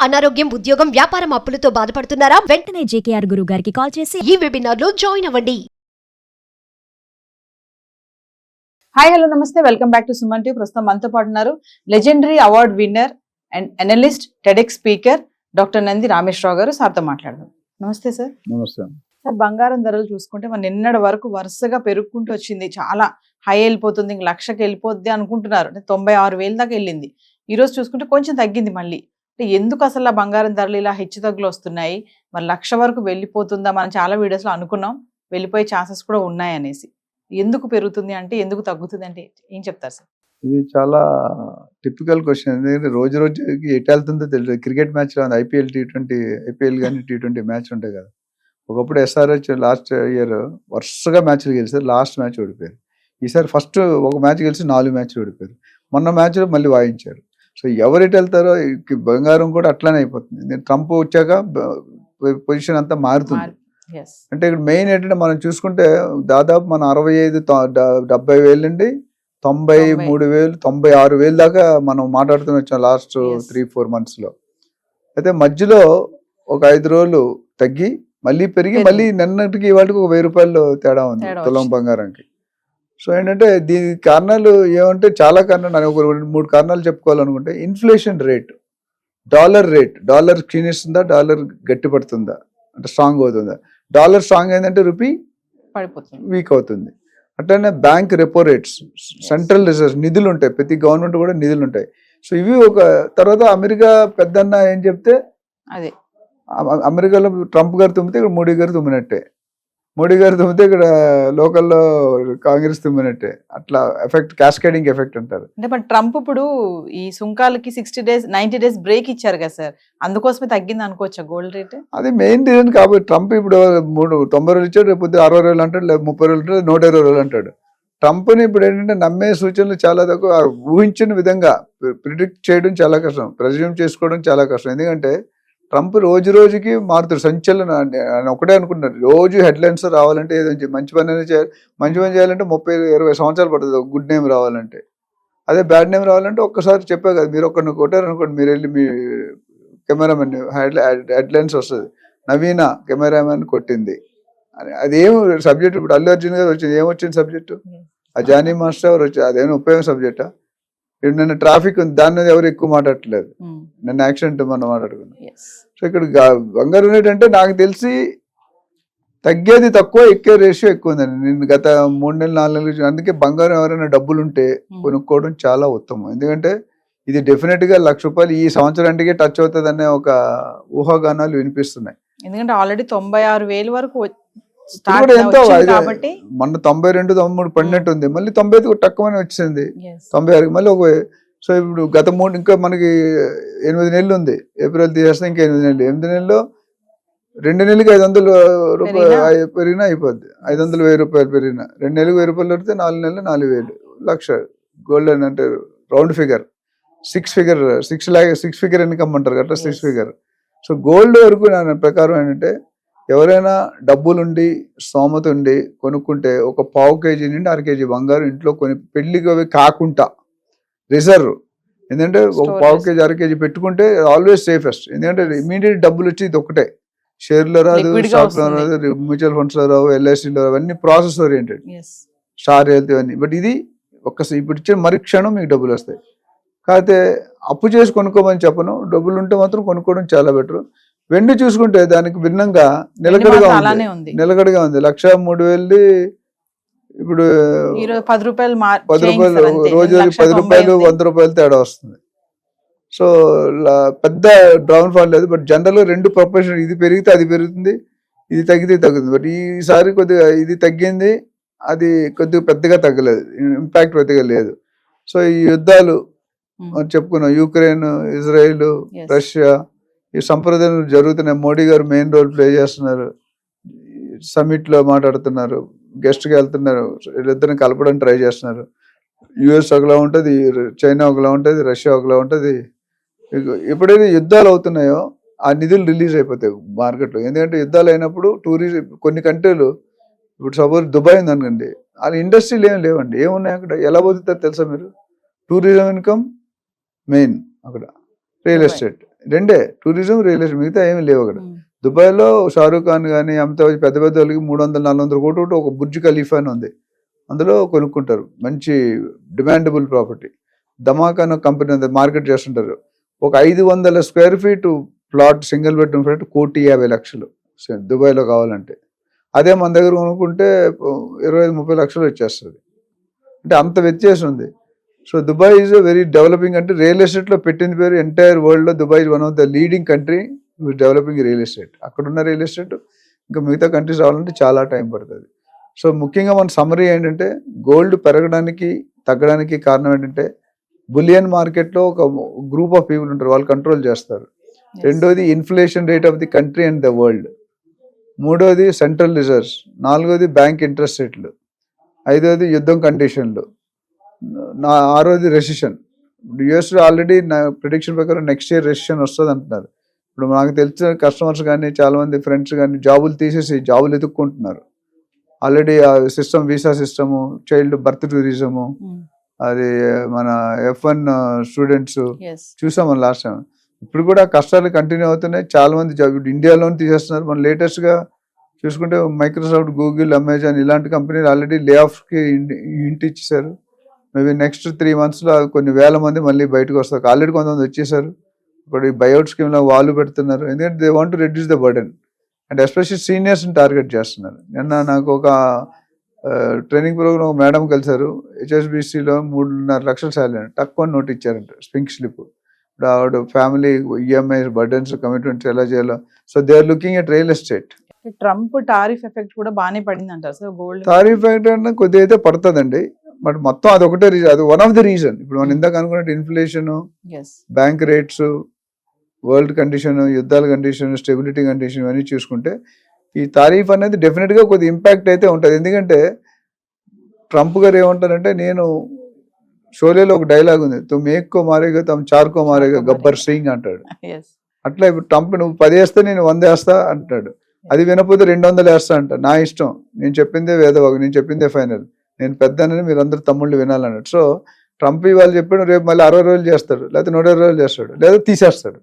అనారోగ్యం, ఉద్యోగం, వ్యాపారం అప్పులతో బాధపడుతున్నారా? వెంటనే జేకేఆర్ గురువు గారికి కాల్ చేసి ఈ వెబినార్ లో జాయిన్ అవ్వండి. హాయ్ హలో నమస్తే, welcome back to Suman TV. ప్రస్తుతం మనతో పాటు ఉన్నారు legendary award winner and analyst, TEDx speaker doctor Nandi Rameshwar Rao గారు. సార్తో మాట్లాడదాం. నమస్తే సార్. నమస్తే. సార్, బంగారం ధరలు చూసుకుంటే మన నిన్నటి వరకు వరుసగా పెరుగుకుంటూ వచ్చింది, చాలా హై వెళ్ళిపోతుంది, ఇంక లక్షకి వెళ్ళిపోద్ది అనుకుంటున్నారు. 96,000 దాకా వెళ్ళింది. ఈ రోజు చూసుకుంటే కొంచెం తగ్గింది మళ్ళీ. అంటే ఎందుకు అసలు ఆ బంగారం ధరలు ఇలా హెచ్చు తగ్గులు వస్తున్నాయి? మరి 1,00,000 వరకు వెళ్ళిపోతుందా? మనం చాలా వీడియోస్లో అనుకున్నాం వెళ్ళిపోయే ఛాన్సెస్ కూడా ఉన్నాయనేసి. ఎందుకు పెరుగుతుంది అంటే, ఎందుకు తగ్గుతుంది అంటే ఏం చెప్తారు సార్? ఇది చాలా టిపికల్ క్వశ్చన్. ఎందుకంటే రోజు రోజుకి ఎటు వెళ్తుందో తెలియదు. క్రికెట్ మ్యాచ్లో ఐపీఎల్ T20 ఐపీఎల్ కానీ T20 మ్యాచ్ ఉంటాయి కదా. ఒకప్పుడు SRH లాస్ట్ ఇయర్ వరుసగా మ్యాచ్లు గెలిచారు, లాస్ట్ మ్యాచ్ ఓడిపోయారు. ఈసారి ఫస్ట్ ఒక మ్యాచ్ గెలిచి 4 మ్యాచ్లు ఓడిపోయారు. మొన్న మ్యాచ్లో మళ్ళీ వాయించారు. సో ఎవరెటు వెళ్తారో బంగారం కూడా అట్లానే అయిపోతుంది. ట్రంప్ వచ్చాక పొజిషన్ అంతా మారుతుంది. అంటే ఇక్కడ మెయిన్ ఏంటంటే మనం చూసుకుంటే దాదాపు మన 65-70,000 నుండి 93,000 96,000 దాకా మనం మాట్లాడుతూనే వచ్చాం లాస్ట్ 3-4 months. అయితే మధ్యలో ఒక 5 రోజులు తగ్గి మళ్ళీ పెరిగి మళ్ళీ నిన్నటికి వాటికి ఒక 1,000 రూపాయలు తేడా ఉంది తులం బంగారంకి. సో ఏంటంటే దీని కారణాలు ఏమంటే చాలా కారణాలు, ఒక 2-3 కారణాలు చెప్పుకోవాలనుకుంటే, ఇన్ఫ్లేషన్ రేట్, డాలర్ క్షీణిస్తుందా, డాలర్ గట్టి పడుతుందా అంటే స్ట్రాంగ్ అవుతుందా. డాలర్ స్ట్రాంగ్ అయిందంటే రూపీ పడిపోతుంది, వీక్ అవుతుంది. అట్లనే bank repo rates, central reserves, నిధులు ఉంటాయి, ప్రతి గవర్నమెంట్ కూడా నిధులు ఉంటాయి. సో ఇవి ఒక తర్వాత అమెరికా పెద్దన్న ఏం చెప్తే అదే, అమెరికాలో ట్రంప్ గారు తుమ్మితే ఇక్కడ మోడీ గారు తుమ్మినట్టే, మోడీ గారు తుమ్మితే ఇక్కడ లోకల్లో కాంగ్రెస్ తుమ్మినట్టే. అట్లా ఎఫెక్ట్, క్యాస్కేడింగ్ ఎఫెక్ట్ అంటారు. అంటే మరి ట్రంప్ ఇప్పుడు ఈ సుంకాలకి 60 days 90 days బ్రేక్ ఇచ్చారు కదా సార్, అందుకోసమే తగ్గింది అనుకోవచ్చా గోల్డ్ రేట్? అది మెయిన్ రీజన్. కాబట్టి ట్రంప్ ఇప్పుడు 90 రోజులు ఇచ్చాడు, రేపు 60 రోజులు అంటాడు, లేదు 30 రోజులు అంటాడు, 120 రోజులు అంటాడు. ట్రంప్ని ఇప్పుడు ఏంటంటే నమ్మే సూచనలు చాలా తక్కువ. ఊహించిన విధంగా ప్రిడిక్ట్ చేయడం చాలా కష్టం, ప్రెజ్యూమ్ చేసుకోవడం చాలా కష్టం. ఎందుకంటే ట్రంప్ రోజు రోజుకి మారుతాడు, సంచలన ఒకటే అనుకుంటున్నారు. రోజు హెడ్లైన్స్ రావాలంటే ఏదో మంచి పని చేయాలి, మంచి పని చేయాలంటే 30-20 సంవత్సరాలు పడుతుంది గుడ్ నేమ్ రావాలంటే. అదే బ్యాడ్ నేమ్ రావాలంటే ఒక్కసారి చెప్పే కదా, మీరు ఒక్కరిని కొట్టారు అనుకోండి, మీరు వెళ్ళి మీ కెమెరామెన్ హెడ్లైన్స్ వస్తుంది, నవీన కెమెరామెన్ కొట్టింది అని. అదేం సబ్జెక్ట్? ఇప్పుడు అల్లు అర్జున్ గారు వచ్చింది, ఏమొచ్చింది సబ్జెక్టు? ఆ జానీ మాస్టర్ ఎవరు వచ్చి, అదేమైనా ఉపయోగం సబ్జెక్టా? ఇప్పుడు నిన్న ట్రాఫిక్ ఉంది, దాని మీద ఎవరు ఎక్కువ మాట్లాడట్లేదు. నిన్న యాక్సిడెంట్ మనం మాట్లాడుకున్నాం. సో ఇక్కడ బంగారం రేట్ అంటే నాకు తెలిసి తగ్గేది తక్కువ, ఎక్కే రేషియో ఎక్కువ ఉందండి. నేను గత 3 నెలలు 4 నెలలు, అందుకే బంగారం ఎవరైనా డబ్బులు ఉంటే కొనుక్కోవడం చాలా ఉత్తమం. ఎందుకంటే ఇది డెఫినెట్ గా 1,00,000 రూపాయలు ఈ సంవత్సరానికి టచ్ అవుతుంది అనే ఒక ఊహాగానాలు వినిపిస్తున్నాయి. ఎందుకంటే ఆల్రెడీ 96,000 వరకు ఎంతో మొన్న 92-93 పడినట్టు ఉంది, మళ్ళీ 95 తక్కువనే వచ్చింది, 96 మళ్ళీ ఒక. సో ఇప్పుడు గత ఇంకా మనకి 8 నెలలు ఉంది, ఏప్రిల్ తీసేస్తే ఇంకా 8 నెలలు. 8 నెలల్లో 2 నెలలకి 500 రూపాయలు పెరిగినా అయిపోద్ది. 500 1,000 రూపాయలు పెరిగినా 2 నెలలకు 1,000 రూపాయలు పెడితే 4 నెలలు 4,000, 1,00,000 గోల్డ్ అని అంటే రౌండ్ ఫిగర్, 6 ఫిగర్ ఇన్కమ్ అంటారు కదా, 6 ఫిగర్. సో గోల్డ్ వరకు నా ప్రకారం ఏంటంటే ఎవరైనా డబ్బులుండి స్తోమత ఉండి కొనుక్కుంటే ఒక 1/4 kg నుండి 1/2 kg బంగారం ఇంట్లో కొని, పెళ్లికి అవి కాకుండా రిజర్వ్. ఎందుకంటే ఒక 1/4 kg 1/2 kg పెట్టుకుంటే ఆల్వేస్ సేఫెస్ట్. ఎందుకంటే ఇమీడియట్ డబ్బులు వచ్చి ఇది ఒకటే, షేర్లో రాదు, స్టాక్లో రాదు, మ్యూచువల్ ఫండ్స్లో రావు, LICలో రావు, అవన్నీ ప్రాసెస్ ఓరియంటెడ్, స్టార్ హెల్త్ ఇవన్నీ. బట్ ఇది ఇప్పుడు ఇచ్చే మరి క్షణం మీకు డబ్బులు వస్తాయి. కాకపోతే అప్పు చేసి కొనుక్కోమని చెప్పను, డబ్బులు ఉంటే మాత్రం కొనుక్కోవడం చాలా బెటర్. వెండి చూసుకుంటే దానికి భిన్నంగా నిలకడగా ఉంది, 1,03,000 ఇప్పుడు 10 రూపాయలు రోజు 10 రూపాయలు 100 రూపాయలు తేడా వస్తుంది. సో పెద్ద డౌన్ ఫాల్ లేదు. బట్ జనరల్ 2 ప్రొపోర్షన్, ఇది పెరిగితే అది పెరుగుతుంది, ఇది తగ్గితే తగ్గుతుంది. బట్ ఈసారి కొద్దిగా ఇది తగ్గింది, అది కొద్దిగా పెద్దగా తగ్గలేదు, ఇంపాక్ట్ పెద్దగా లేదు. సో ఈ యుద్ధాలు చెప్పుకున్నాం, యుక్రెయిన్, ఇజ్రాయిల్, రష్యా, ఈ సంప్రదాయాలు జరుగుతున్నాయి. మోడీ గారు మెయిన్ రోల్ ప్లే చేస్తున్నారు, సమిట్ లో మాట్లాడుతున్నారు, గెస్ట్ గా వెళ్తున్నారు, వీళ్ళిద్దరిని కలపడానికి ట్రై చేస్తున్నారు. US ఒకలా ఉంటుంది, చైనా ఒకలా ఉంటుంది, రష్యా ఒకలా ఉంటుంది. ఎప్పుడైతే యుద్ధాలు అవుతున్నాయో ఆ నిధులు రిలీజ్ అయిపోతాయి మార్కెట్లో. ఎందుకంటే యుద్ధాలు అయినప్పుడు టూరిజం, కొన్ని కంట్రీలు, ఇప్పుడు సపోజ్ దుబాయ్ ఉంది అనుకోండి, వాళ్ళ ఇండస్ట్రీలు ఏం లేవండి, ఏమున్నాయి అక్కడ, ఎలా పోతుందో తెలుసా మీరు? టూరిజం ఇన్కమ్ మెయిన్ అక్కడ, రియల్ ఎస్టేట్. రెండే, టూరిజం, రియల్ ఎస్టేట్, మిగతా ఏమీ లేవు అక్కడ. దుబాయ్లో షారూక్ ఖాన్ కానీ అమితాబ్ పెద్ద పెద్ద వాళ్ళకి 300-400 కోట్లు ఒక బుర్జ్ ఖలీఫా అని ఉంది, అందులో కొనుక్కుంటారు. మంచి డిమాండబుల్ ప్రాపర్టీ. ధమాకా అనే కంపెనీ ఉంది, మార్కెట్ చేస్తుంటారు. ఒక 500 square feet plot, single bedroom flat 1,50,00,000 దుబాయ్లో కావాలంటే. అదే మన దగ్గర కొనుక్కుంటే 25-30 లక్షలు వచ్చేస్తుంది. అంటే అంత వ్యత్యాసం ఉంది. So Dubai is a very developing. అంటే రియల్ ఎస్టేట్లో పెట్టింది పేరు ఎంటైర్ వరల్డ్లో Dubai one of the leading country developing real estate. అక్కడున్న రియల్ ఎస్టేట్ ఇంకా మిగతా కంట్రీస్ రావాలంటే చాలా టైం పడుతుంది. సో ముఖ్యంగా మన సమ్మరీ ఏంటంటే గోల్డ్ పెరగడానికి తగ్గడానికి కారణం ఏంటంటే బులియన్ మార్కెట్లో ఒక గ్రూప్ ఆఫ్ పీపుల్ ఉంటారు, వాళ్ళు కంట్రోల్ చేస్తారు. రెండోది inflation rate of the country and the world. మూడోది సెంట్రల్ రిజర్వ్స్. నాలుగోది బ్యాంక్ ఇంట్రెస్ట్ రేట్లు. ఐదోది యుద్ధం కండిషన్లు. ఆరోది రెసిషన్. యుఎస్లో ఆల్రెడీ నా ప్రిడిక్షన్ ప్రకారం నెక్స్ట్ ఇయర్ రెసిషన్ వస్తుంది అంటున్నారు. ఇప్పుడు నాకు తెలిసిన కస్టమర్స్ కానీ చాలామంది ఫ్రెండ్స్ కానీ జాబులు తీసేసి జాబులు ఎదుక్కుంటున్నారు. ఆల్రెడీ ఆ system, visa system, child birth tourism, అది మన F1 స్టూడెంట్స్ చూసాం మనం లాస్ట్ టైం. ఇప్పుడు కూడా కష్టాలు కంటిన్యూ అవుతున్నాయి. చాలా మంది ఇండియాలోనే తీసేస్తున్నారు. మనం లేటెస్ట్గా చూసుకుంటే మైక్రోసాఫ్ట్, గూగుల్, అమెజాన్ ఇలాంటి కంపెనీలు ఆల్రెడీ లే ఆఫ్కి ఇంటి ఇచ్చేసారు. మేబీ నెక్స్ట్ 3 monthsలో కొన్ని వేల మంది మళ్ళీ బయటకు వస్తారు. ఆల్రెడీ కొంతమంది వచ్చేసారు. ఇప్పుడు ఈ బైఅవుట్ స్కీమ్లో వాళ్ళు పెడుతున్నారు. ఎందుకంటే they want to reduce the burden and especially సీనియర్స్ని టార్గెట్ చేస్తున్నారు. నిన్న నాకు ఒక ట్రైనింగ్ ప్రోగ్రామ్ ఒక మేడం కలిసారు. HSBCలో 3.5 లక్షల శాలరీ తక్కువ నోట్ ఇచ్చారంట, పింక్ స్లిప్. ఇప్పుడు ఆవిడ ఫ్యామిలీ EMI బర్డెన్స్, కమిట్మెంట్స్ ఎలా చేయాలో. So they are looking at real estate. Trump tariff effect కూడా బాగానే పడింది అంటారు సార్ గోల్డ్. టారిఫ్ ఎఫెక్ట్ అంటే కొద్దిగా అయితే పడుతుందండి, బట్ మొత్తం అదొకటే రీజన్, అది వన్ ఆఫ్ ది రీజన్. ఇప్పుడు మనం ఇందాక అనుకున్నట్టు inflation, bank rates, world condition, యుద్ధాల కండిషన్, స్టెబిలిటీ కండిషన్ ఇవన్నీ చూసుకుంటే ఈ తారీఫ్ అనేది డెఫినెట్గా కొద్ది ఇంపాక్ట్ అయితే ఉంటుంది. ఎందుకంటే ట్రంప్ గారు ఏమంటారంటే, నేను షోలేలో ఒక డైలాగ్ ఉంది, తుమ్ మేక్కో మారేగా తమ్ చార్కో మారేగా గబ్బర్ సింగ్ అంటాడు. అట్లా ఇప్పుడు ట్రంప్ నువ్వు 10 వేస్తే నేను 100 వేస్తా అంటాడు. అది వినకపోతే 200 వేస్తా అంట. నా ఇష్టం, నేను చెప్పిందే వేదవాగు, నేను చెప్పిందే ఫైనల్, నేను పెద్దనని మీరు అందరు తమ్ముళ్ళు వినాలన్నాడు. సో ట్రంప్ ఇవాళ చెప్పాడు, రేపు మళ్ళీ 60 రోజులు చేస్తాడు, లేకపోతే 120 రోజులు చేస్తాడు, లేదా తీసేస్తాడు.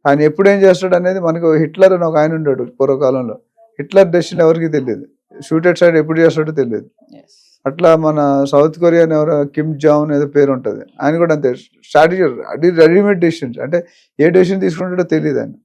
ఆయన ఎప్పుడు ఏం చేస్తాడు అనేది మనకు హిట్లర్ అని ఒక ఆయన ఉన్నాడు పూర్వకాలంలో. హిట్లర్ డెసిషన్ ఎవరికి తెలియదు, షూటెడ్ సైడ్ ఎప్పుడు చేస్తాడో తెలియదు. అట్లా మన సౌత్ కొరియా ఎవరో కిమ్ జాంగ్ ఏదో పేరు ఉంటుంది, ఆయన కూడా అంతే, స్ట్రాటజీ అది రెడీమేడ్ డెసిషన్స్, అంటే ఏ డెసిషన్ తీసుకుంటాడో తెలియదు ఆయన.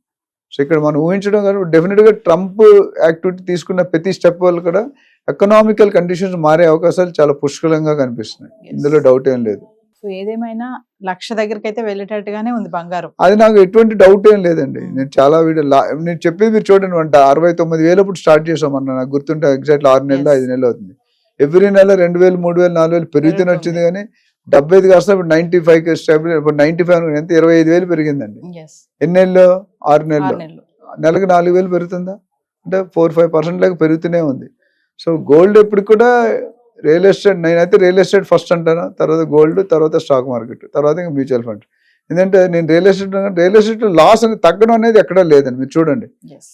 సో ఇక్కడ మనం ఊహించడం కానీ డెఫినెట్గా ట్రంప్ యాక్టివిటీ తీసుకున్న ప్రతి స్టెప్ వల్ల కూడా ఎకనామికల్ కండిషన్స్ మారే అవకాశాలు చాలా పుష్కలంగా కనిపిస్తున్నాయి, ఇందులో డౌట్ ఏం లేదు. సో ఏదేమైనా 1,00,000 దగ్గరికి అయితే వెళ్ళేటట్టుగానే ఉంది బంగారం. అది నాకు ఎటువంటి డౌట్ ఏం లేదండి. నేను చాలా వీడియో నేను చెప్పేది మీరు చూడండి, 69,000 అప్పుడు స్టార్ట్ చేసాం అన్న, నాకు గుర్తుంటే ఎగ్జాక్ట్ 6 నెలలు 5 నెలలు అవుతుంది. ఎవ్రీ నెల 2,000, 3,000, 4,000 పెరుగుతూనే వచ్చింది. కానీ 75 కాస్త ఇప్పుడు 95 స్టేబుల్. ఇప్పుడు 95 ఎంత 25,000 పెరిగిందండి. ఎన్ని నెలలు? 6 నెలలు. నెలకు 4,000 పెరుగుతుందా అంటే 4-5% లాగా పెరుగుతూనే ఉంది. సో గోల్డ్ ఎప్పుడు కూడా రియల్ ఎస్టేట్, నేనైతే రియల్ ఎస్టేట్ ఫస్ట్ అంటాను, తర్వాత గోల్డ్, తర్వాత స్టాక్ మార్కెట్, తర్వాత ఇంకా మ్యూచువల్ ఫండ్. ఎందుకంటే నేను రియల్ ఎస్టేట్ లాస్ అని తగ్గడం అనేది ఎక్కడా లేదండి. మీరు చూడండి,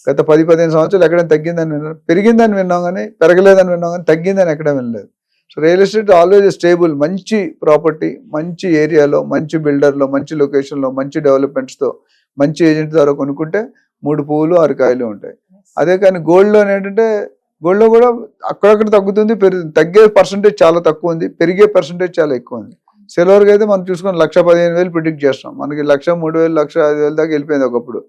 గత 10-15 సంవత్సరాలు ఎక్కడైనా తగ్గిందని విన్నాం, పెరిగిందని విన్నాం కానీ పెరగలేదని విన్నాం కానీ తగ్గిందని ఎక్కడ వినలేదు. So real estate always stable, మంచి ప్రాపర్టీ, మంచి ఏరియాలో, మంచి బిల్డర్లో, మంచి లొకేషన్లో, మంచి డెవలప్మెంట్స్తో, మంచి ఏజెంట్ ద్వారా కొనుక్కుంటే 3 పువ్వులు 6 కాయలు ఉంటాయి. అదే కానీ గోల్డ్లో ఏంటంటే, గోల్డ్లో కూడా అక్కడక్కడ తగ్గుతుంది, తగ్గే పర్సంటేజ్ చాలా తక్కువ ఉంది, పెరిగే పర్సంటేజ్ చాలా ఎక్కువ ఉంది. సిల్వర్కి అయితే మనం చూసుకొని 1,15,000 ప్రిడిక్ట్ చేస్తాం, మనకి 1,03,000, 1,05,000 దాకా వెళ్ళిపోయింది ఒకప్పుడు.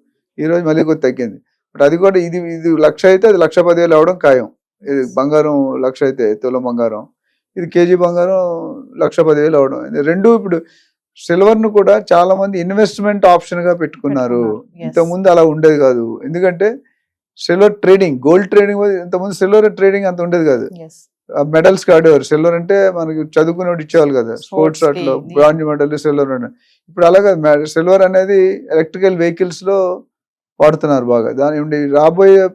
ఈరోజు మళ్ళీ కొద్ది తగ్గింది. బట్ అది కూడా ఇది 1,00,000 అయితే అది 1,10,000 అవ్వడం ఖాయం. ఇది బంగారం 1,00,000 అయితే తులం బంగారం, ఇది కేజీ బంగారం 1,10,000 అవడం. రెండు ఇప్పుడు సిల్వర్ను కూడా చాలా మంది ఇన్వెస్ట్మెంట్ ఆప్షన్ గా పెట్టుకున్నారు. ఇంతకుముందు అలా ఉండేది కాదు. ఎందుకంటే సిల్వర్ ట్రేడింగ్, గోల్డ్ ట్రేడింగ్, ఇంతకుముందు సిల్వర్ ట్రేడింగ్ అంత ఉండేది కాదు. మెడల్స్ కాడేవారు. సిల్వర్ అంటే మనకి చదువుకునేవాడు ఇచ్చేవాళ్ళు కదా, స్పోర్ట్స్ అట్లా బ్రాంజ్ మెడల్ సిల్వర్. ఇప్పుడు అలాగే సిల్వర్ అనేది ఎలక్ట్రికల్ వెహికల్స్ లో వాడుతున్నారు బాగా. దాని రాబోయే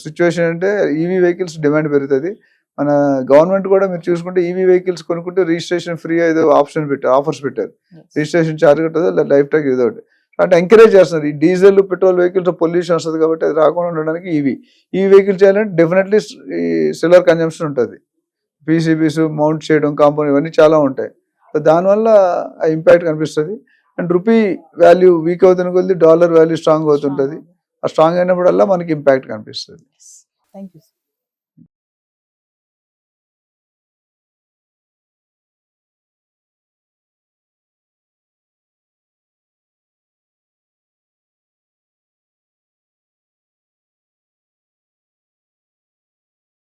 సిచ్యువేషన్ అంటే ఈవీ వెహికల్స్ డిమాండ్ పెరుగుతుంది. మన గవర్నమెంట్ కూడా మీరు చూసుకుంటే ఈవీ వెహికల్స్ కొనుక్కుంటే రిజిస్ట్రేషన్ ఫ్రీ ఏదో ఆఫర్స్ పెట్టారు. రిజిస్ట్రేషన్ ఛార్జ్ కట్టదు, లైఫ్ టైం ఇదొకటి అంటే ఎంకరేజ్ చేస్తున్నారు. ఈ డీజిల్ పెట్రోల్ వెహికల్స్ పొల్యూషన్ వస్తుంది కాబట్టి అది రాకుండా ఉండడానికి ఈవీ వెహికల్ చేయాలంటే డెఫినెట్లీ ఈ సిల్వర్ కన్జంప్షన్ ఉంటుంది. పీసీబీస్ మౌంట్ చేయడం, కాంపౌండ్ ఇవన్నీ చాలా ఉంటాయి. దానివల్ల ఆ ఇంపాక్ట్ కనిపిస్తుంది. అండ్ రూపీ వాల్యూ వీక్ అవుతున్న కొద్ది డాలర్ వాల్యూ స్ట్రాంగ్ అవుతుంటది. ఆ స్ట్రాంగ్ అయినప్పుడల్లా మనకి ఇంపాక్ట్ కనిపిస్తుంది. Thank you.